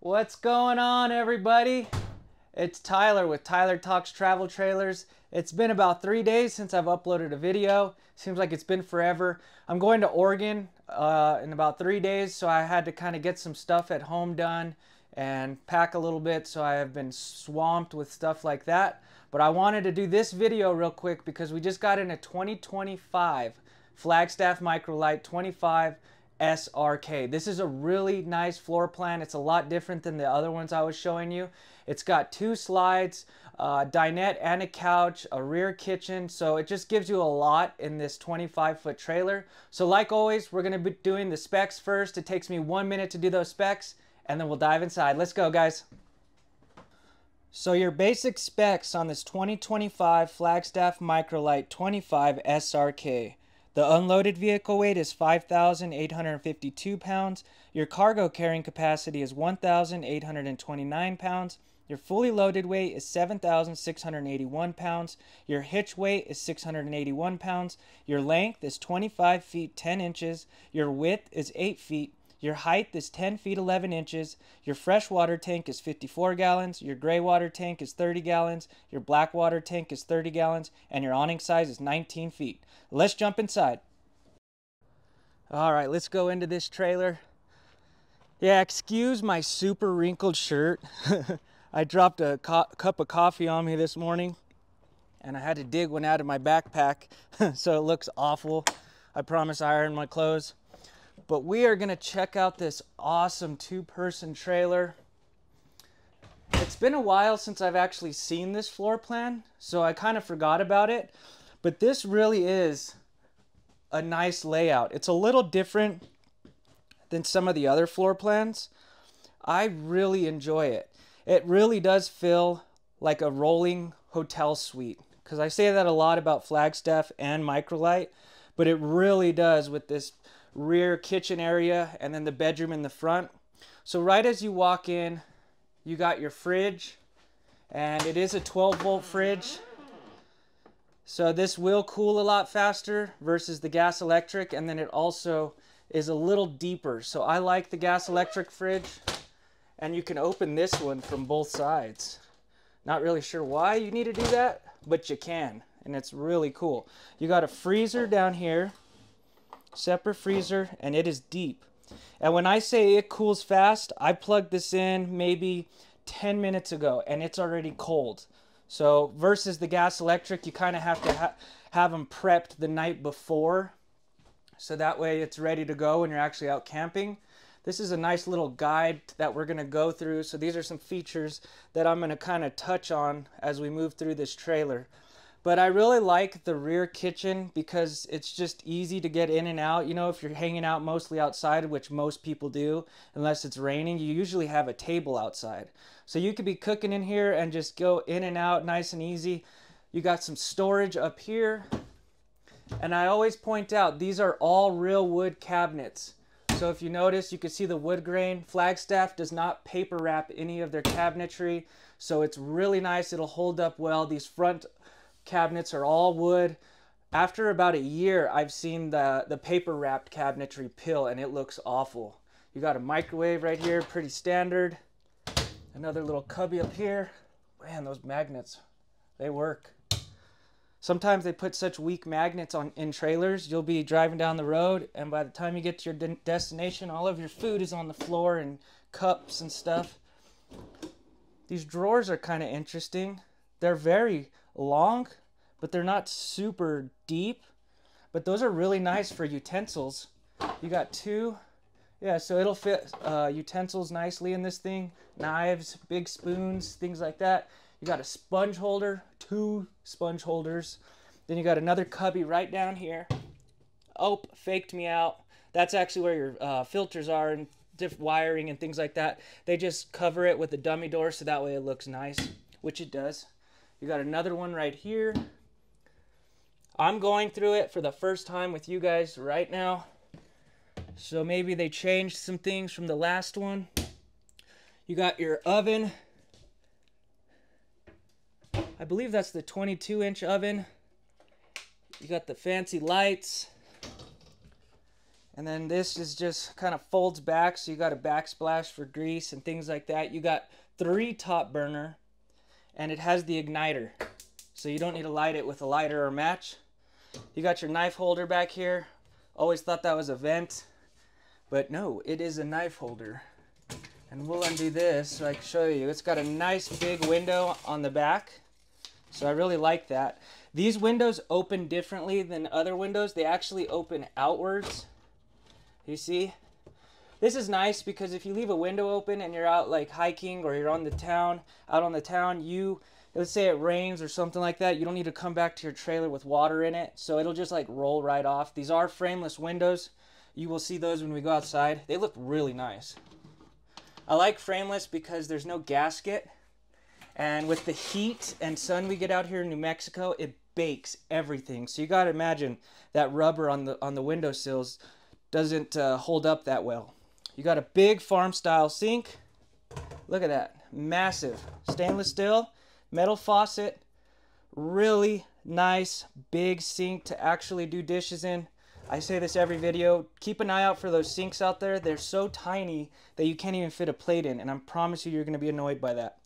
What's going on, everybody? It's Tyler with Tyler Talks Travel Trailers. It's been about 3 days since I've uploaded a video. Seems like it's been forever. I'm going to Oregon in about 3 days, so I had to kind of get some stuff at home done and pack a little bit, so I have been swamped with stuff like that. But I wanted to do this video real quick because we just got in a 2025 Flagstaff Microlite 25 SRK. This is a really nice floor plan. It's a lot different than the other ones I was showing you. It's got 2 slides, dinette and a couch, a rear kitchen, so it just gives you a lot in this 25-foot trailer. So like always, we're going to be doing the specs first. It takes me 1 minute to do those specs, and then we'll dive inside. Let's go, guys. So your basic specs on this 2025 Flagstaff Microlite 25 SRK. The unloaded vehicle weight is 5,852 pounds. Your cargo carrying capacity is 1,829 pounds. Your fully loaded weight is 7,681 pounds. Your hitch weight is 681 pounds. Your length is 25 feet 10 inches. Your width is 8 feet. Your height is 10 feet 11 inches. Your freshwater tank is 54 gallons. Your gray water tank is 30 gallons. Your black water tank is 30 gallons. And your awning size is 19 feet. Let's jump inside. All right, let's go into this trailer. Yeah, excuse my super wrinkled shirt. I dropped a cup of coffee on me this morning, and I had to dig one out of my backpack, so it looks awful. I promise I ironed my clothes. But we are gonna check out this awesome 2-person trailer. It's been a while since I've actually seen this floor plan, so I kind of forgot about it. But this really is a nice layout. It's a little different than some of the other floor plans. I really enjoy it. It really does feel like a rolling hotel suite, because I say that a lot about Flagstaff and Microlite, but it really does with this rear kitchen area and then the bedroom in the front. So right as you walk in, you got your fridge, and it is a 12-volt fridge. So this will cool a lot faster versus the gas electric, and then it also is a little deeper. So I like the gas electric fridge, and you can open this one from both sides. Not really sure why you need to do that, but you can, and it's really cool. You got a freezer down here, separate freezer, and it is deep. And when I say it cools fast, I plugged this in maybe 10 minutes ago, and it's already cold. So versus the gas electric, you kind of have to have them prepped the night before, so that way it's ready to go when you're actually out camping. This is a nice little guide that we're going to go through. So these are some features that I'm going to kind of touch on as we move through this trailer. But I really like the rear kitchen because it's just easy to get in and out. You know, if you're hanging out mostly outside, which most people do, unless it's raining, you usually have a table outside. So you could be cooking in here and just go in and out nice and easy. You got some storage up here. And I always point out, these are all real wood cabinets. So if you notice, you can see the wood grain. Flagstaff does not paper wrap any of their cabinetry. So it's really nice. It'll hold up well. These front cabinets are all wood. After about a year, I've seen the paper wrapped cabinetry peel, and it looks awful. You got a microwave right here, pretty standard. Another little cubby up here. Man, those magnets, they work. Sometimes they put such weak magnets in trailers. You'll be driving down the road, and by the time you get to your destination, all of your food is on the floor and cups and stuff. These drawers are kind of interesting. They're very long, but they're not super deep. But those are really nice for utensils. You got 2. Yeah, so it'll fit utensils nicely in this thing. Knives, big spoons, things like that. You got a sponge holder, 2 sponge holders. Then you got another cubby right down here. Oh, faked me out. That's actually where your filters are and different wiring and things like that. They just cover it with a dummy door so that way it looks nice, which it does. You got another one right here. I'm going through it for the first time with you guys right now. So maybe they changed some things from the last one. You got your oven. I believe that's the 22-inch oven. You got the fancy lights. And then this is just kind of folds back, so you got a backsplash for grease and things like that. You got 3 top burner, and it has the igniter, so you don't need to light it with a lighter or match. You got your knife holder back here. Always thought that was a vent, but no, it is a knife holder. And we'll undo this so I can show you. It's got a nice big window on the back, so I really like that. These windows open differently than other windows. They actually open outwards. You see? This is nice because if you leave a window open and you're out like hiking or you're out on the town, let's say it rains or something like that, you don't need to come back to your trailer with water in it, so it'll just like roll right off. These are frameless windows. You will see those when we go outside. They look really nice. I like frameless because there's no gasket, and with the heat and sun we get out here in New Mexico, it bakes everything. So you got to imagine that rubber on the windowsills doesn't hold up that well. You got a big farm style sink. Look at that, massive stainless steel metal faucet. Really nice big sink to actually do dishes in. I say this every video, keep an eye out for those sinks out there. They're so tiny that you can't even fit a plate in, and I promise you, you're going to be annoyed by that.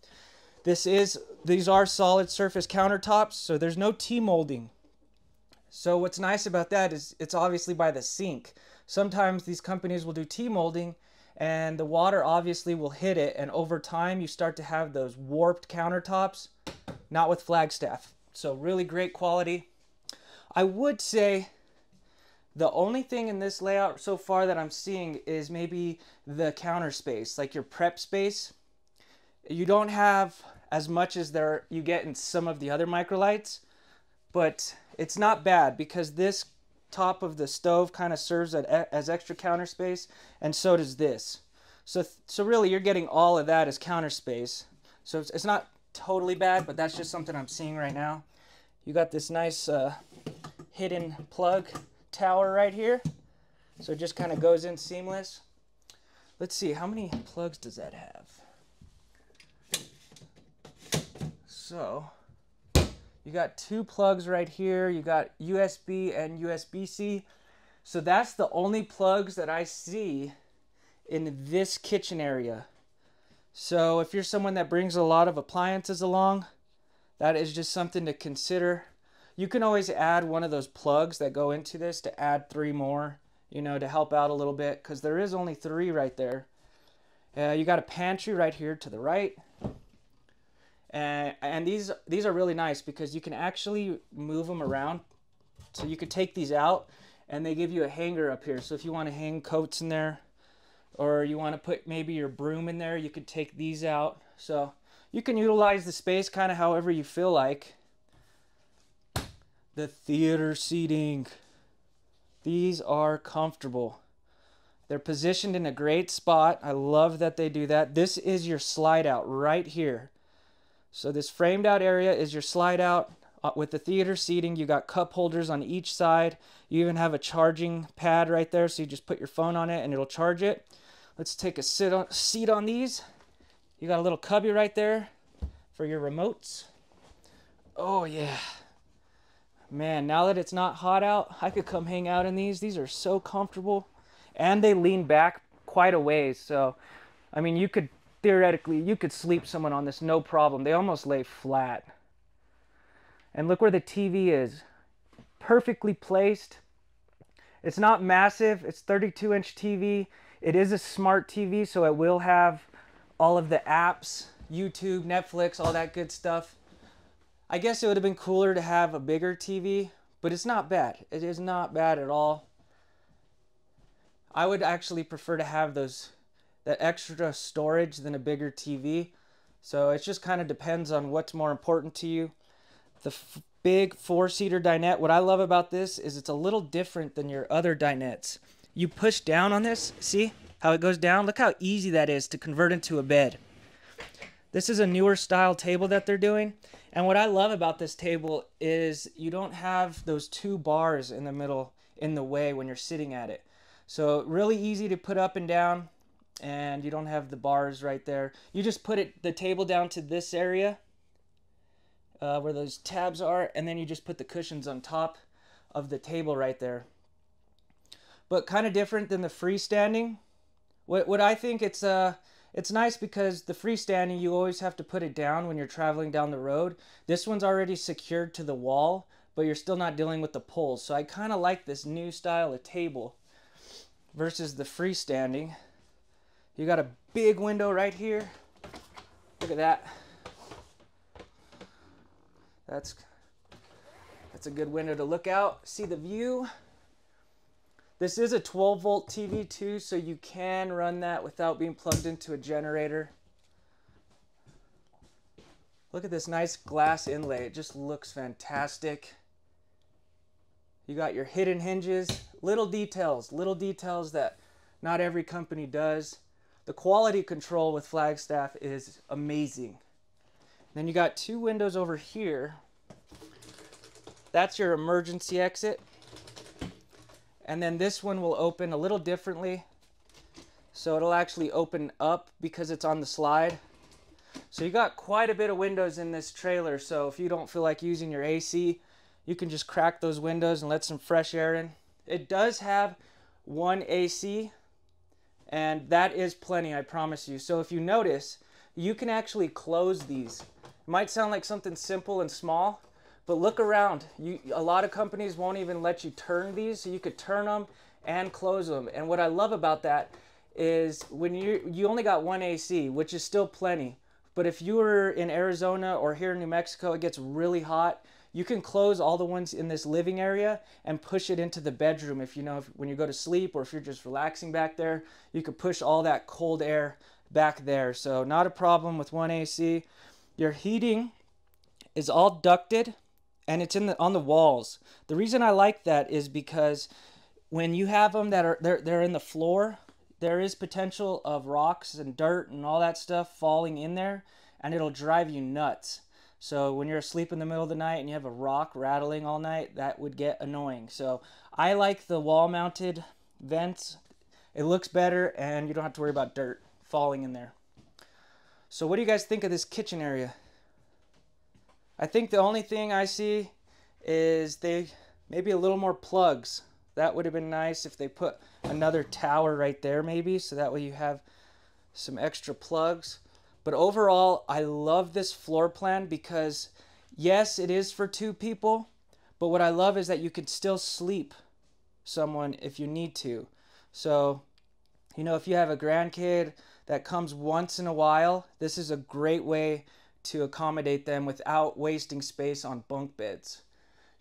These are solid surface countertops, so there's no T-molding. So what's nice about that is it's obviously by the sink. Sometimes these companies will do T-molding and the water obviously will hit it, and over time you start to have those warped countertops. Not with Flagstaff. So really great quality. I would say the only thing in this layout so far that I'm seeing is maybe the counter space, like your prep space. You don't have as much as you get in some of the other Microlites, but it's not bad because this top of the stove kind of serves as extra counter space, and so does this. So really you're getting all of that as counter space. So it's not totally bad, but that's just something I'm seeing right now. You got this nice hidden plug tower right here, so it just kind of goes in seamless. Let's see, how many plugs does that have? So you got 2 plugs right here. You got USB and USB-C. So that's the only plugs that I see in this kitchen area. So if you're someone that brings a lot of appliances along, that is just something to consider. You can always add one of those plugs that go into this to add 3 more, you know, to help out a little bit, because there is only 3 right there. You got a pantry right here to the right. And these are really nice because you can actually move them around. So you could take these out and they give you a hanger up here. So if you want to hang coats in there, or you want to put maybe your broom in there, you could take these out. So you can utilize the space kind of however you feel like. The theater seating. These are comfortable. They're positioned in a great spot. I love that they do that. This is your slide out right here. So this framed out area is your slide out. With the theater seating, you got cup holders on each side. You even have a charging pad right there, so you just put your phone on it and it'll charge it. Let's take a seat on these. You got a little cubby right there for your remotes. Oh yeah. Man, now that it's not hot out, I could come hang out in these. These are so comfortable. And they lean back quite a ways. So, I mean, theoretically, you could sleep someone on this, no problem. They almost lay flat. And look where the TV is. Perfectly placed. It's not massive. It's 32-inch TV. It is a smart TV, so it will have all of the apps, YouTube, Netflix, all that good stuff. I guess it would have been cooler to have a bigger TV, but it's not bad. It is not bad at all. I would actually prefer to have that extra storage than a bigger TV. So it just kind of depends on what's more important to you. The big 4-seater dinette, what I love about this is it's a little different than your other dinettes. You push down on this, see how it goes down? Look how easy that is to convert into a bed. This is a newer style table that they're doing. And what I love about this table is you don't have those 2 bars in the middle in the way when you're sitting at it. So really easy to put up and down, and you don't have the bars right there. You just put the table down to this area where those tabs are, and then you just put the cushions on top of the table right there. but kind of different than the freestanding. What I think it's nice because the freestanding, you always have to put it down when you're traveling down the road. This one's already secured to the wall, but you're still not dealing with the poles. So I kind of like this new style of table versus the freestanding. You got a big window right here. Look at that. That's a good window to look out, see the view. This is a 12-volt TV too, so you can run that without being plugged into a generator. Look at this nice glass inlay. It just looks fantastic. You got your hidden hinges, little details that not every company does. The quality control with Flagstaff is amazing. Then you got two windows over here. That's your emergency exit. And then this one will open a little differently. So it'll actually open up because it's on the slide. So you got quite a bit of windows in this trailer. So if you don't feel like using your AC, you can just crack those windows and let some fresh air in. It does have one AC, and that is plenty, I promise you. So if you notice, you can actually close these. It might sound like something simple and small, but look around. A lot of companies won't even let you turn these, so you could turn them and close them. And what I love about that is when you only got one AC, which is still plenty. But if you were in Arizona or here in New Mexico, it gets really hot. You can close all the ones in this living area and push it into the bedroom. When you go to sleep or if you're just relaxing back there, you could push all that cold air back there. So not a problem with one AC. Your heating is all ducted and it's on the walls. The reason I like that is because when you have them that are they're in the floor, there is potential of rocks and dirt and all that stuff falling in there, and it'll drive you nuts. So when you're asleep in the middle of the night and you have a rock rattling all night, that would get annoying. So I like the wall-mounted vents. It looks better and you don't have to worry about dirt falling in there. So what do you guys think of this kitchen area? I think the only thing I see is maybe a little more plugs. That would have been nice if they put another tower right there maybe, so that way you have some extra plugs. But overall, I love this floor plan because, yes, it is for two people, but what I love is that you could still sleep someone if you need to. So, if you have a grandkid that comes once in a while, this is a great way to accommodate them without wasting space on bunk beds.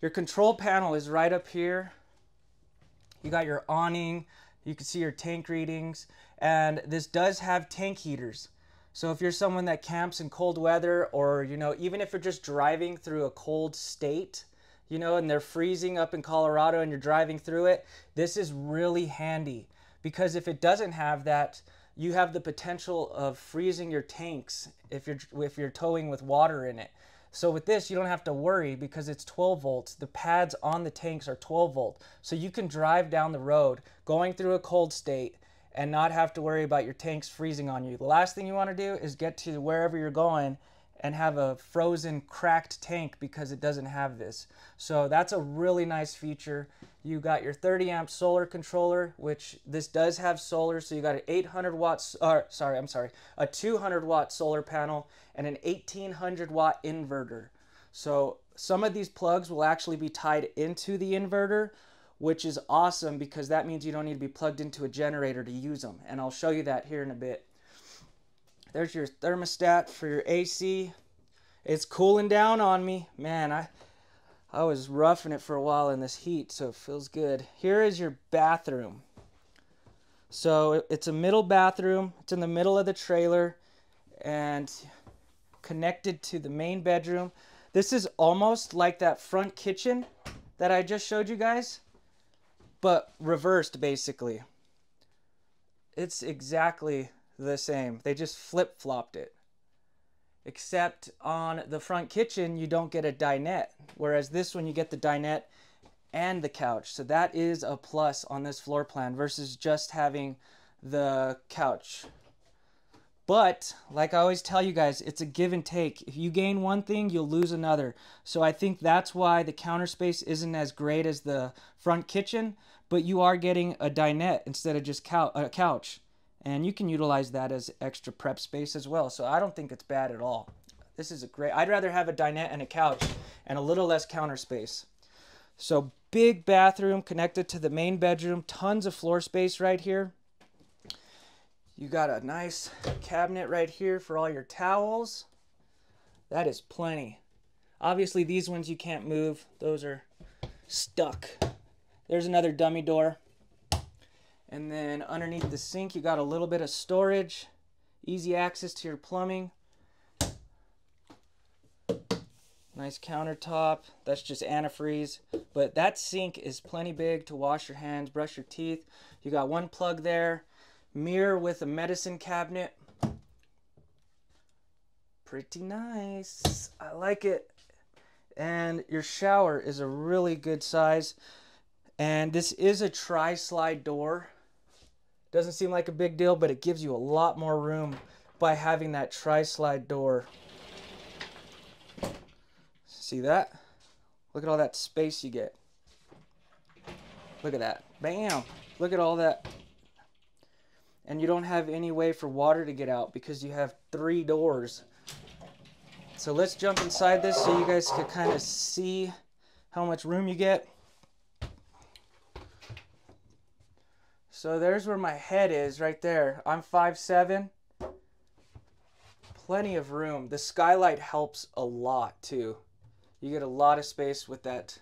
Your control panel is right up here. You got your awning, you can see your tank readings, and this does have tank heaters. So if you're someone that camps in cold weather, or even if you're just driving through a cold state, and they're freezing up in Colorado and you're driving through it, this is really handy, because if it doesn't have that, you have the potential of freezing your tanks if you're towing with water in it. So with this, you don't have to worry because it's 12 volts. The pads on the tanks are 12 volt. So you can drive down the road going through a cold state and not have to worry about your tanks freezing on you. The last thing you want to do is get to wherever you're going and have a frozen, cracked tank because it doesn't have this. So that's a really nice feature. You got your 30 amp solar controller, which this does have solar. So you got an 800 watts, a 200 watt solar panel and an 1800 watt inverter. So some of these plugs will actually be tied into the inverter, which is awesome because that means you don't need to be plugged into a generator to use them. And I'll show you that here in a bit. There's your thermostat for your AC. It's cooling down on me. Man, I was roughing it for a while in this heat, so it feels good. Here is your bathroom. So it's a middle bathroom. It's in the middle of the trailer and connected to the main bedroom. This is almost like that front kitchen that I just showed you guys, but reversed basically. It's exactly the same. They just flip-flopped it. Except on the front kitchen, you don't get a dinette, whereas this one you get the dinette and the couch. So that is a plus on this floor plan versus just having the couch. But like I always tell you guys, it's a give and take. If you gain one thing, you'll lose another. So I think that's why the counter space isn't as great as the front kitchen, but you are getting a dinette instead of just a couch. And you can utilize that as extra prep space as well. So I don't think it's bad at all. This is a great, I'd rather have a dinette and a couch and a little less counter space. So big bathroom connected to the main bedroom, tons of floor space right here. You got a nice cabinet right here for all your towels. That is plenty. Obviously these ones you can't move. Those are stuck. There's another dummy door. And then underneath the sink you got a little bit of storage. Easy access to your plumbing. Nice countertop. That's just antifreeze. But that sink is plenty big to wash your hands, brush your teeth. You got one plug there. Mirror with a medicine cabinet. Pretty nice. I like it. And your shower is a really good size. And this is a tri-slide door. Doesn't seem like a big deal, but it gives you a lot more room by having that tri-slide door. See that? Look at all that space you get. Look at that. Bam! Look at all that. And you don't have any way for water to get out because you have 3 doors. So let's jump inside this so you guys can kind of see how much room you get. So there's where my head is right there. I'm 5'7". Plenty of room. The skylight helps a lot too. You get a lot of space with that.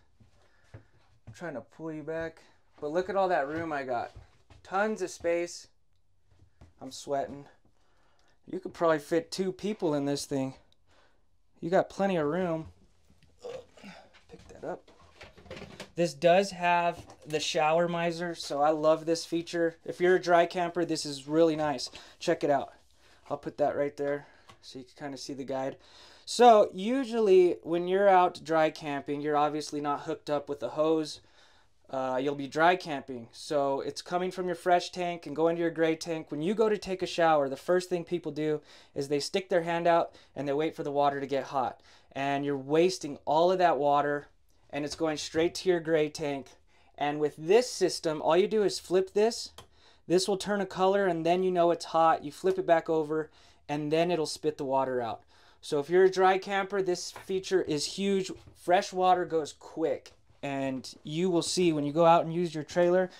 I'm trying to pull you back. But look at all that room I got. Tons of space. I'm sweating. You could probably fit 2 people in this thing. You got plenty of room. Pick that up. This does have the shower miser, so I love this feature. If you're a dry camper, this is really nice. Check it out. I'll put that right there so you can kind of see the guide. So usually when you're out dry camping, you're obviously not hooked up with a hose. You'll be dry camping, so it's coming from your fresh tank and going to your gray tank. When you go to take a shower, the first thing people do is they stick their hand out and they wait for the water to get hot, and you're wasting all of that water and it's going straight to your gray tank. And with this system, all you do is flip this will turn a color, and then you know it's hot. You flip it back over and then it'll spit the water out. So if you're a dry camper, this feature is huge. Fresh water goes quick. And you will see when you go out and use your trailer,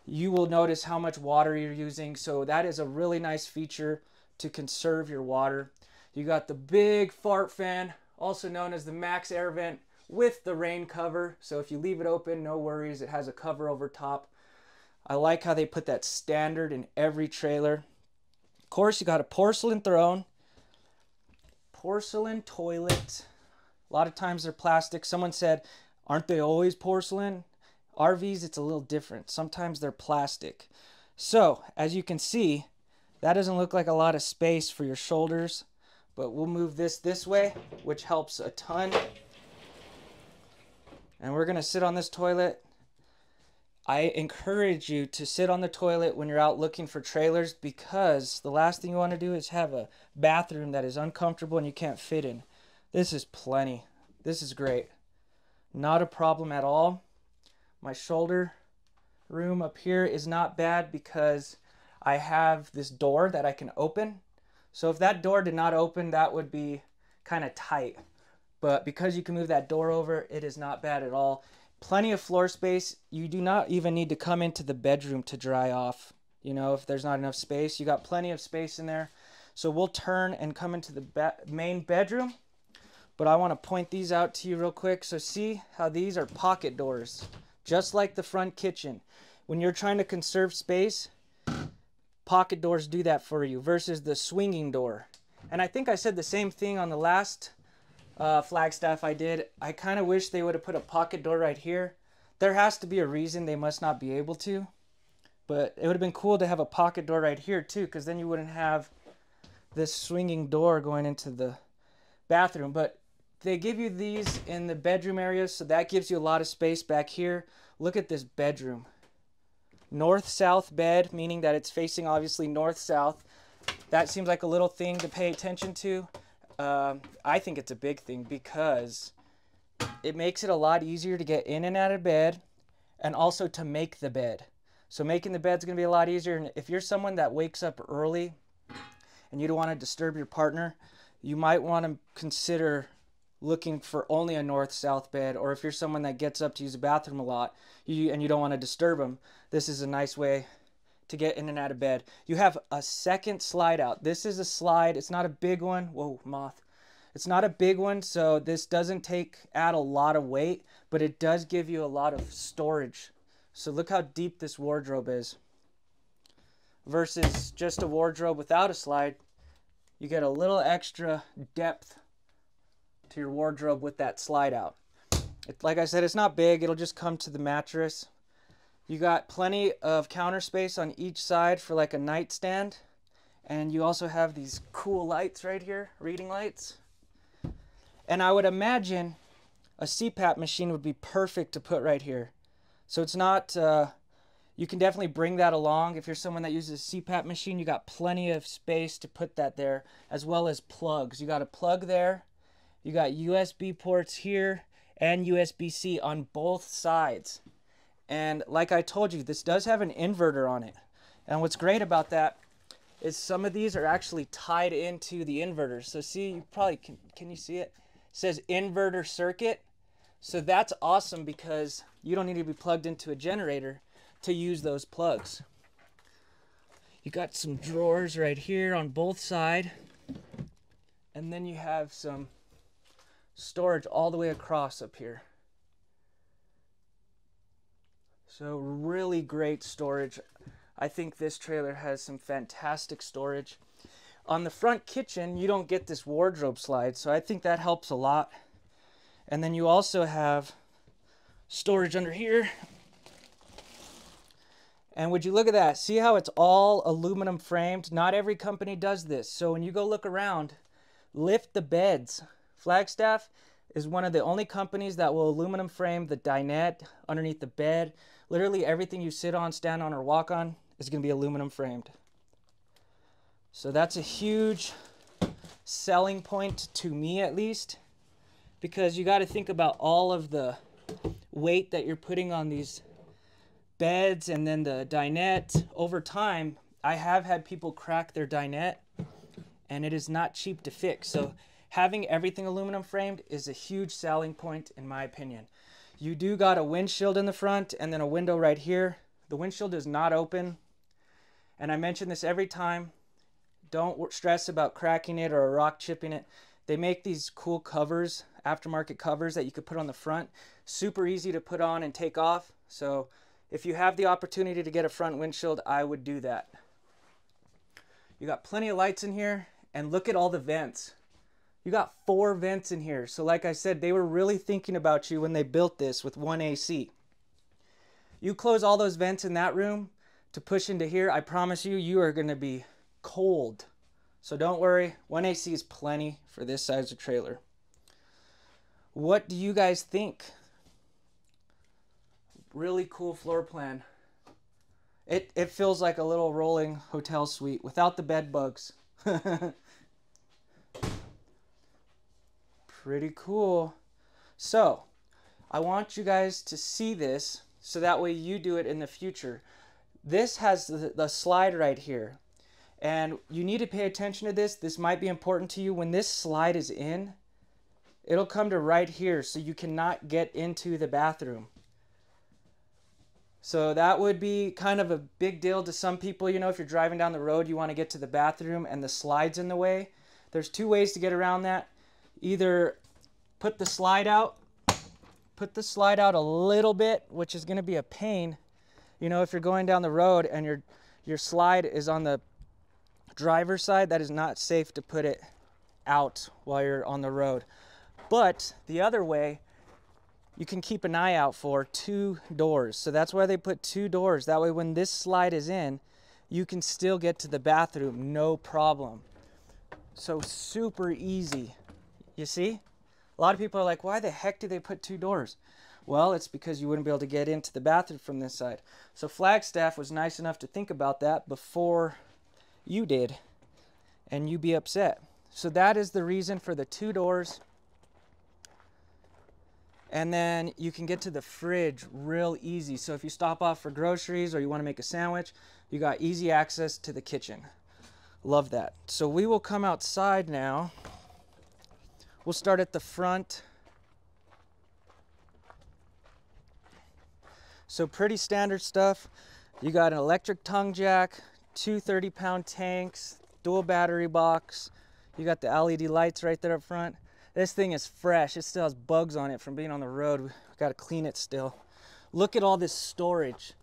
you will notice how much water you're using. So that is a really nice feature to conserve your water. You got the big fart fan, also known as the max air vent, with the rain cover. So if you leave it open, no worries, it has a cover over top. I like how they put that standard in every trailer. Of course, you got a porcelain throne, porcelain toilet. A lot of times they're plastic. Someone said, aren't they always porcelain? RVs, it's a little different. Sometimes they're plastic. So, as you can see, that doesn't look like a lot of space for your shoulders, but we'll move this way, which helps a ton. And we're gonna sit on this toilet. I encourage you to sit on the toilet when you're out looking for trailers, because the last thing you wanna do is have a bathroom that is uncomfortable and you can't fit in. This is plenty. This is great. Not a problem at all. My shoulder room up here is not bad because I have this door that I can open. So if that door did not open, that would be kind of tight. But because you can move that door over, it is not bad at all. Plenty of floor space. You do not even need to come into the bedroom to dry off. You know, if there's not enough space, you got plenty of space in there. So we'll turn and come into the main bedroom. But I want to point these out to you real quick. So see how these are pocket doors, just like the front kitchen. When you're trying to conserve space, pocket doors do that for you versus the swinging door. And I think I said the same thing on the last Flagstaff I did. I kind of wish they would have put a pocket door right here. There has to be a reason they must not be able to. But it would have been cool to have a pocket door right here too, because then you wouldn't have this swinging door going into the bathroom. But they give you these in the bedroom area, so that gives you a lot of space back here. Look at this bedroom. North-south bed, meaning that it's facing obviously north-south. That seems like a little thing to pay attention to. I think it's a big thing because it makes it a lot easier to get in and out of bed and also to make the bed. So making the bed's gonna be a lot easier. And if you're someone that wakes up early and you don't want to disturb your partner, you might want to consider looking for only a north-south bed. Or if you're someone that gets up to use the bathroom a lot and you don't want to disturb them, this is a nice way to get in and out of bed. You have a second slide out. This is a slide. It's not a big one. Whoa, moth. It's not a big one, so this doesn't add a lot of weight, but it does give you a lot of storage. So look how deep this wardrobe is. Versus just a wardrobe without a slide, you get a little extra depth to your wardrobe with that slide out. Like I said, it's not big. It'll just come to the mattress. You got plenty of counter space on each side for like a nightstand. And you also have these cool lights right here, reading lights. And I would imagine a CPAP machine would be perfect to put right here. So it's not, you can definitely bring that along. If you're someone that uses a CPAP machine, you got plenty of space to put that there, as well as plugs. You got a plug there. You got USB ports here and USB-C on both sides. And like I told you, this does have an inverter on it. And what's great about that is some of these are actually tied into the inverter. So see, you probably can you see it? It says inverter circuit. So that's awesome because you don't need to be plugged into a generator to use those plugs. You got some drawers right here on both sides. And then you have some storage all the way across up here. So really great storage. I think this trailer has some fantastic storage. On the front kitchen, you don't get this wardrobe slide, so I think that helps a lot. And then you also have storage under here. And would you look at that? See how it's all aluminum framed? Not every company does this. So when you go look around, lift the beds. Flagstaff is one of the only companies that will aluminum frame the dinette underneath the bed. Literally everything you sit on, stand on, or walk on is going to be aluminum framed. So that's a huge selling point to me, at least, because you got to think about all of the weight that you're putting on these beds and then the dinette. Over time, I have had people crack their dinette, and it is not cheap to fix. So having everything aluminum framed is a huge selling point in my opinion. You do got a windshield in the front and then a window right here. The windshield is not open. And I mention this every time. Don't stress about cracking it or a rock chipping it. They make these cool covers, aftermarket covers that you could put on the front. Super easy to put on and take off. So if you have the opportunity to get a front windshield, I would do that. You got plenty of lights in here, and look at all the vents. You got 4 vents in here. So like I said, they were really thinking about you when they built this with one AC. You close all those vents in that room to push into here, I promise you, you are going to be cold. So don't worry, one AC is plenty for this size of trailer. What do you guys think? Really cool floor plan. It feels like a little rolling hotel suite without the bed bugs. Pretty cool. So I want you guys to see this so that way you do it in the future. This has the slide right here, and you need to pay attention to this. This might be important to you. When this slide is in, it'll come to right here, so you cannot get into the bathroom. So that would be kind of a big deal to some people. You know, if you're driving down the road, you want to get to the bathroom and the slide's in the way. There's 2 ways to get around that. Either put the slide out a little bit, which is going to be a pain. You know, if you're going down the road and your slide is on the driver's side, that is not safe to put it out while you're on the road. But the other way, you can keep an eye out for 2 doors. So that's why they put 2 doors. That way when this slide is in, you can still get to the bathroom, no problem. So super easy. You see? A lot of people are like, why the heck do they put 2 doors? Well, it's because you wouldn't be able to get into the bathroom from this side. So Flagstaff was nice enough to think about that before you did. and you be upset. So that is the reason for the 2 doors. And then you can get to the fridge real easy. So if you stop off for groceries or you want to make a sandwich, you got easy access to the kitchen. Love that. So we will come outside now. We'll start at the front. So pretty standard stuff. You got an electric tongue jack, 2 30-pound tanks, dual battery box. You got the LED lights right there up front. This thing is fresh. It still has bugs on it from being on the road. We've got to clean it still. Look at all this storage.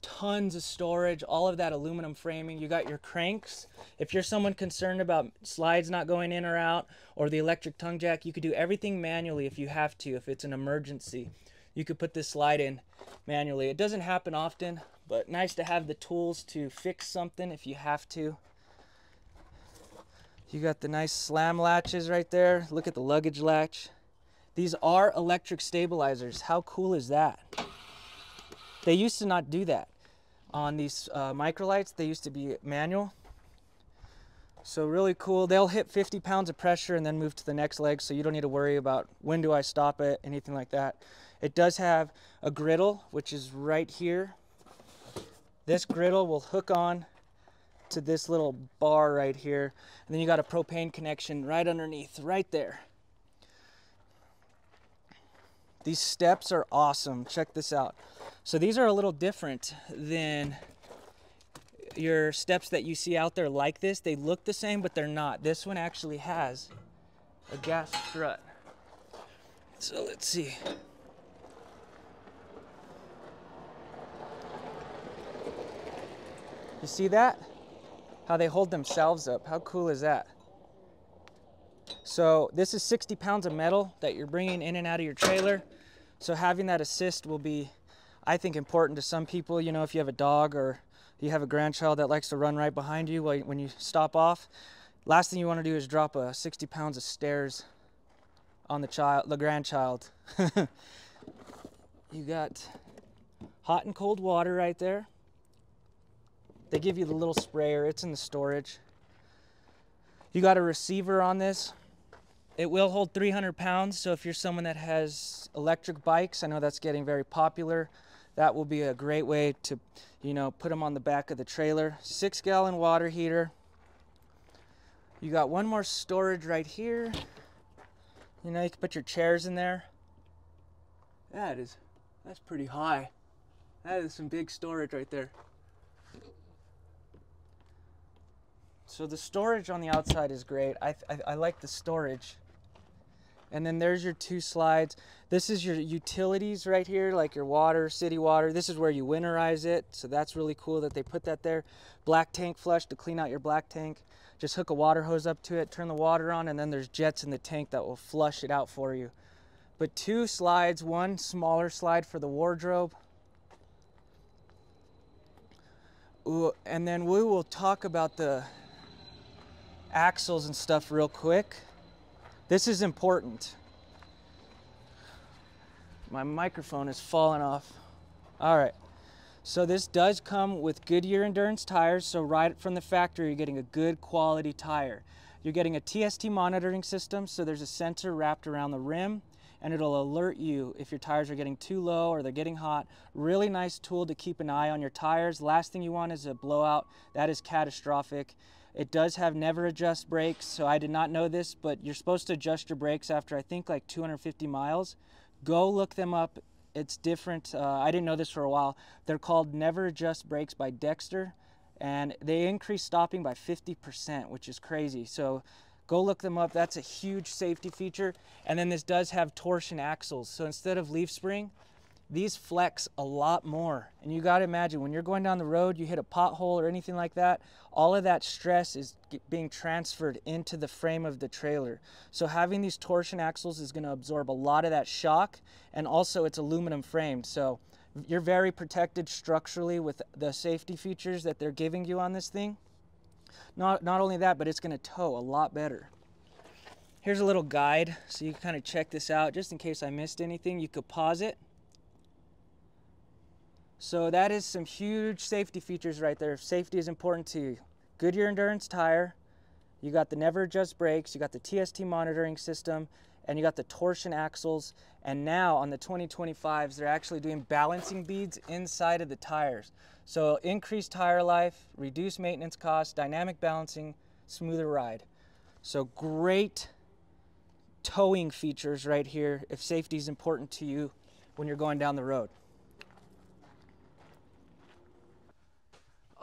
Tons of storage, all of that aluminum framing. You got your cranks. If you're someone concerned about slides not going in or out, or the electric tongue jack, you could do everything manually if you have to, if it's an emergency. You could put this slide in manually. It doesn't happen often, but nice to have the tools to fix something if you have to. You got the nice slam latches right there. Look at the luggage latch. These are electric stabilizers. How cool is that? They used to not do that. On these Microlites, they used to be manual. So really cool. They'll hit 50 pounds of pressure and then move to the next leg, so you don't need to worry about when do I stop it, anything like that. It does have a griddle, which is right here. This griddle will hook on to this little bar right here, and then you got a propane connection right underneath, right there. These steps are awesome. Check this out. So these are a little different than your steps that you see out there like this. They look the same, but they're not. This one actually has a gas strut. So let's see. You see that? How they hold themselves up. How cool is that? So this is 60 pounds of metal that you're bringing in and out of your trailer. So having that assist will be, I think, important to some people. You know, if you have a dog or you have a grandchild that likes to run right behind you when you stop off, last thing you want to do is drop 60 pounds of stairs on the grandchild. You got hot and cold water right there. They give you the little sprayer. It's in the storage. You got a receiver on this. It will hold 300 pounds, so if you're someone that has electric bikes, I know that's getting very popular, that will be a great way to, you know, put them on the back of the trailer. 6-gallon water heater. You got one more storage right here. You know, you can put your chairs in there. That's pretty high. That is some big storage right there. So the storage on the outside is great. I like the storage. And then there's your 2 slides. This is your utilities right here, like your water, city water. This is where you winterize it. So that's really cool that they put that there. Black tank flush to clean out your black tank. Just hook a water hose up to it, turn the water on, and then there's jets in the tank that will flush it out for you. But 2 slides, one smaller slide for the wardrobe. Ooh, and then we will talk about the axles and stuff real quick. This is important. My microphone is falling off. All right, so this does come with Goodyear endurance tires. So right from the factory, you're getting a good quality tire. You're getting a TST monitoring system, so there's a sensor wrapped around the rim, and it'll alert you if your tires are getting too low or they're getting hot. Really nice tool to keep an eye on your tires. Last thing you want is a blowout. That is catastrophic. It does have never adjust brakes, so I did not know this, but you're supposed to adjust your brakes after, I think, like 250 miles. Go look them up. It's different. I didn't know this for a while. They're called Never Adjust Brakes by Dexter, and they increase stopping by 50%, which is crazy. So go look them up. That's a huge safety feature. And then this does have torsion axles. So instead of leaf spring, these flex a lot more. And you got to imagine, when you're going down the road, you hit a pothole or anything like that, all of that stress is being transferred into the frame of the trailer. So having these torsion axles is going to absorb a lot of that shock, and also it's aluminum framed. So you're very protected structurally with the safety features that they're giving you on this thing. Not only that, but it's going to tow a lot better. Here's a little guide so you can kind of check this out just in case I missed anything. You could pause it. So that is some huge safety features right there. Safety is important to you. Goodyear endurance tire. You got the never adjust brakes, you got the TST monitoring system, and you got the torsion axles. And now on the 2025s, they're actually doing balancing beads inside of the tires. So increased tire life, reduced maintenance costs, dynamic balancing, smoother ride. So great towing features right here if safety is important to you when you're going down the road.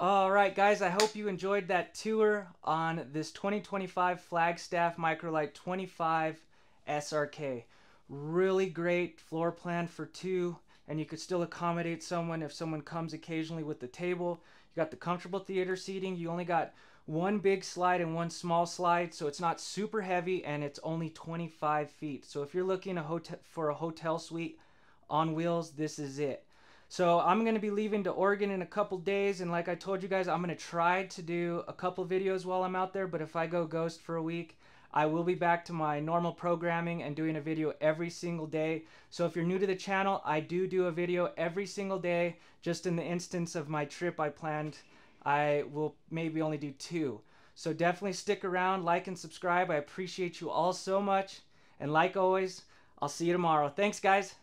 All right, guys, I hope you enjoyed that tour on this 2025 Flagstaff Microlite 25 SRK. Really great floor plan for two, and you could still accommodate someone if someone comes occasionally with the table. You got the comfortable theater seating. You only got one big slide and one small slide, so it's not super heavy, and it's only 25 feet. So if you're looking for a hotel suite on wheels, this is it. So I'm going to be leaving to Oregon in a couple days, and like I told you guys, I'm going to try to do a couple videos while I'm out there, but if I go ghost for a week, I will be back to my normal programming and doing a video every single day. So if you're new to the channel, I do a video every single day. Just in the instance of my trip I planned, I will maybe only do 2. So definitely stick around, like and subscribe. I appreciate you all so much, and like always, I'll see you tomorrow. Thanks, guys.